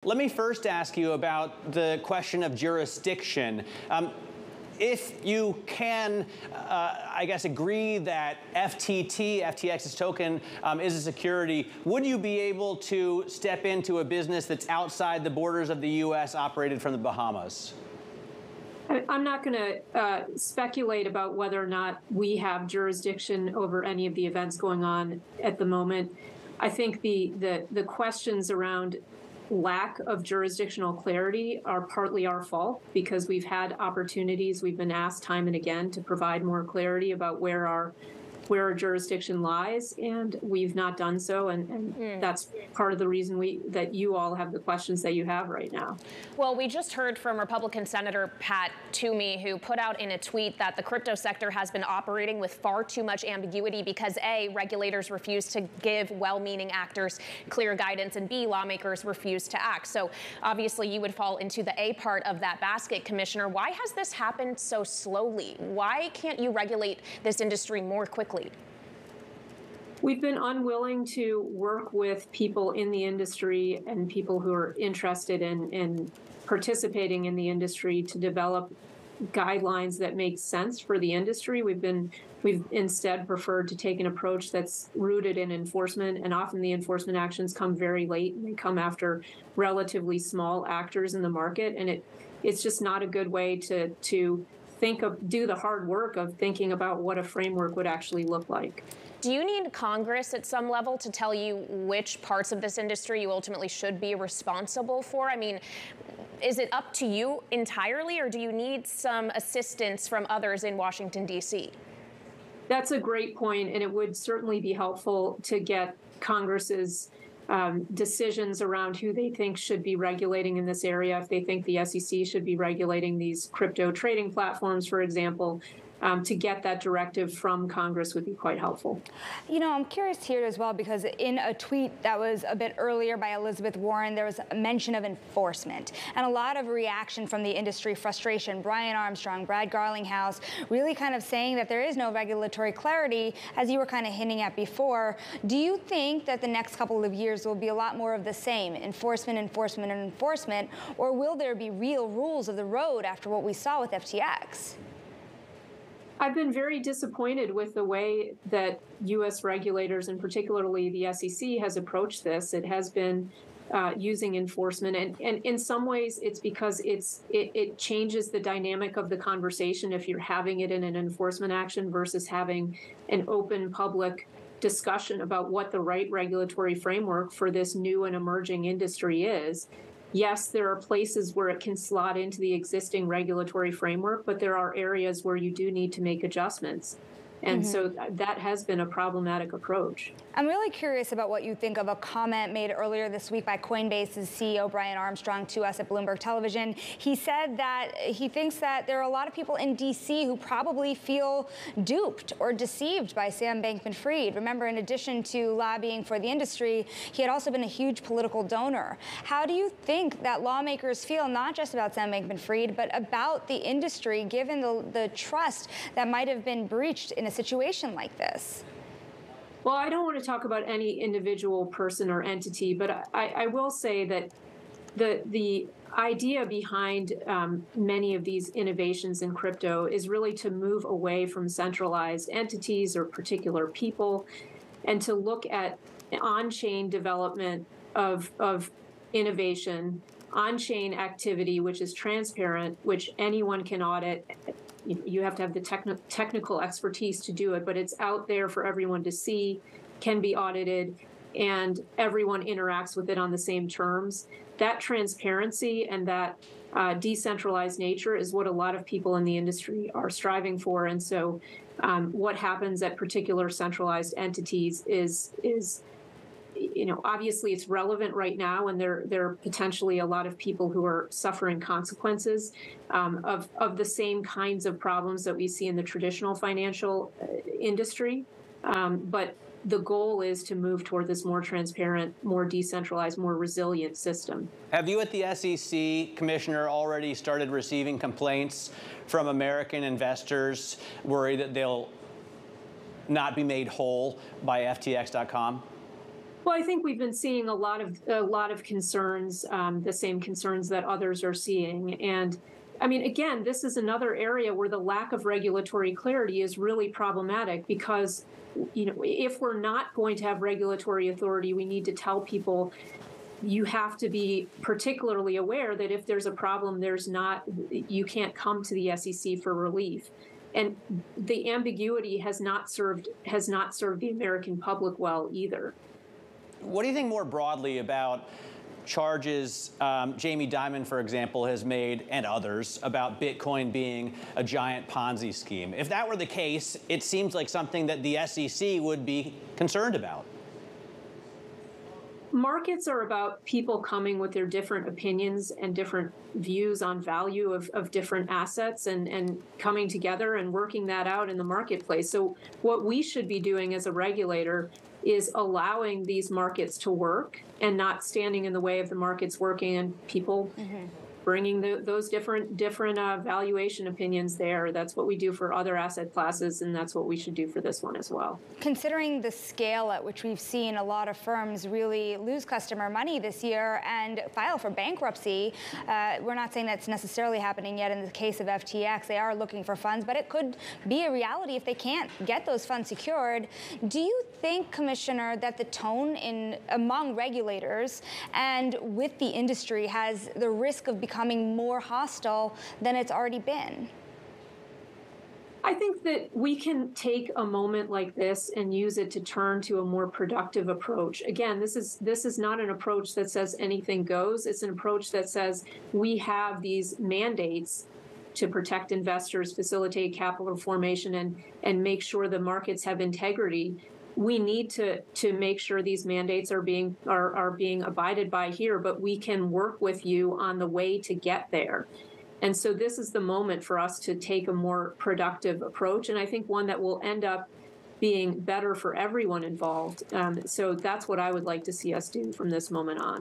Let me first ask you about the question of jurisdiction. If you can, I guess, agree that FTX's token is a security, would you be able to step into a business that's outside the borders of the U.S. operated from the Bahamas? I'm not going to speculate about whether or not we have jurisdiction over any of the events going on at the moment. I think the questions around lack of jurisdictional clarity are partly our fault because we've had opportunities, we've been asked time and again to provide more clarity about where our jurisdiction lies, and we've not done so, and that's part of the reason that you all have the questions that you have right now. Well, we just heard from Republican Senator Pat Toomey, who put out in a tweet that the crypto sector has been operating with far too much ambiguity because A, regulators refuse to give well-meaning actors clear guidance, and B, lawmakers refuse to act. So obviously you would fall into the A part of that basket, Commissioner. Why has this happened so slowly? Why can't you regulate this industry more quickly? We've been unwilling to work with people in the industry and people who are interested in participating in the industry to develop guidelines that make sense for the industry. We've instead preferred to take an approach that's rooted in enforcement, and often the enforcement actions come very late and they come after relatively small actors in the market, and it's just not a good way to do the hard work of thinking about what a framework would actually look like. Do you need Congress at some level to tell you which parts of this industry you ultimately should be responsible for? I mean, is it up to you entirely, or do you need some assistance from others in Washington, D.C.? That's a great point, and it would certainly be helpful to get Congress's decisions around who they think should be regulating in this area. If they think the SEC should be regulating these crypto trading platforms, for example, to get that directive from Congress would be quite helpful. You know, I'm curious here as well, because in a tweet that was a bit earlier by Elizabeth Warren, there was a mention of enforcement and a lot of reaction from the industry, frustration. Brian Armstrong, Brad Garlinghouse, really kind of saying that there is no regulatory clarity, as you were kind of hinting at before. Do you think that the next couple of years will be a lot more of the same, enforcement, enforcement, and enforcement, or will there be real rules of the road after what we saw with FTX? I've been very disappointed with the way that U.S. regulators, and particularly the SEC, has approached this. It has been using enforcement, and in some ways it's because it changes the dynamic of the conversation if you're having it in an enforcement action versus having an open public discussion about what the right regulatory framework for this new and emerging industry is. Yes, there are places where it can slot into the existing regulatory framework, but there are areas where you do need to make adjustments. And so that has been a problematic approach. I'm really curious about what you think of a comment made earlier this week by Coinbase's CEO, Brian Armstrong, to us at Bloomberg Television. He said that he thinks that there are a lot of people in D.C. who probably feel duped or deceived by Sam Bankman-Fried. Remember, in addition to lobbying for the industry, he had also been a huge political donor. How do you think that lawmakers feel, not just about Sam Bankman-Fried, but about the industry, given the trust that might have been breached in a situation like this? Well, I don't want to talk about any individual person or entity, but I will say that the idea behind many of these innovations in crypto is really to move away from centralized entities or particular people and to look at on-chain development of innovation, on-chain activity, which is transparent, which anyone can audit. You have to have the technical expertise to do it, but it's out there for everyone to see, can be audited, and everyone interacts with it on the same terms. That transparency and that decentralized nature is what a lot of people in the industry are striving for. And so what happens at particular centralized entities is obviously it's relevant right now, and there are potentially a lot of people who are suffering consequences of the same kinds of problems that we see in the traditional financial industry. But the goal is to move toward this more transparent, more decentralized, more resilient system. Have you at the SEC, Commissioner, already started receiving complaints from American investors worried that they'll not be made whole by FTX.com? Well, I think we've been seeing a lot of concerns, the same concerns that others are seeing. And I mean, again, this is another area where the lack of regulatory clarity is really problematic because, if we're not going to have regulatory authority, we need to tell people you have to be particularly aware that if there's a problem, you can't come to the SEC for relief. And the ambiguity has not served the American public well either. What do you think more broadly about charges Jamie Dimon, for example, has made, and others, about Bitcoin being a giant Ponzi scheme? If that were the case, it seems like something that the SEC would be concerned about. Markets are about people coming with their different opinions and different views on value of different assets and coming together and working that out in the marketplace. So what we should be doing as a regulator is allowing these markets to work and not standing in the way of the markets working and people bringing those different valuation opinions there. That's what we do for other asset classes, and that's what we should do for this one as well. Considering the scale at which we've seen a lot of firms really lose customer money this year and file for bankruptcy, we're not saying that's necessarily happening yet in the case of FTX. They are looking for funds, but it could be a reality if they can't get those funds secured. Do you think, Commissioner, that the tone among regulators and with the industry has the risk of becoming more hostile than it's already been? I think that we can take a moment like this and use it to turn to a more productive approach. Again, this is not an approach that says anything goes. It's an approach that says we have these mandates to protect investors, facilitate capital formation, and make sure the markets have integrity. We need to make sure these mandates are being abided by here, but we can work with you on the way to get there. And so this is the moment for us to take a more productive approach, and I think one that will end up being better for everyone involved. So that's what I would like to see us do from this moment on.